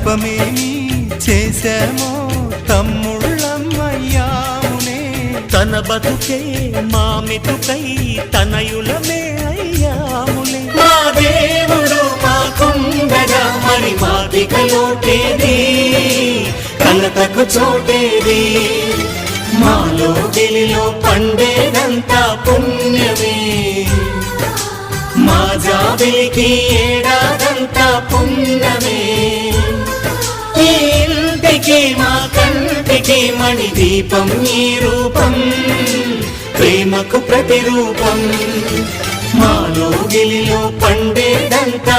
పాపమేమి చేశామో తమ్ముళ్ళమ్మయ్యామునే. తన బతుకే మామితుకై తనయులమే అయ్యాములే. మా దేవుడు మాకుండగా మరి మాదిక లోటేది, కలతకు చోటేది. మాలో గిలిలో పండేదంతా పుణ్యమే, మా జాబిలికి ఏడాదంతా పుణ్యమే. ఈ ఇంటికి మా కంటికి మణి దీపం ఈ రూపం, ప్రేమకు ప్రతిరూపం. మాలో గిలిలో పండేదంతా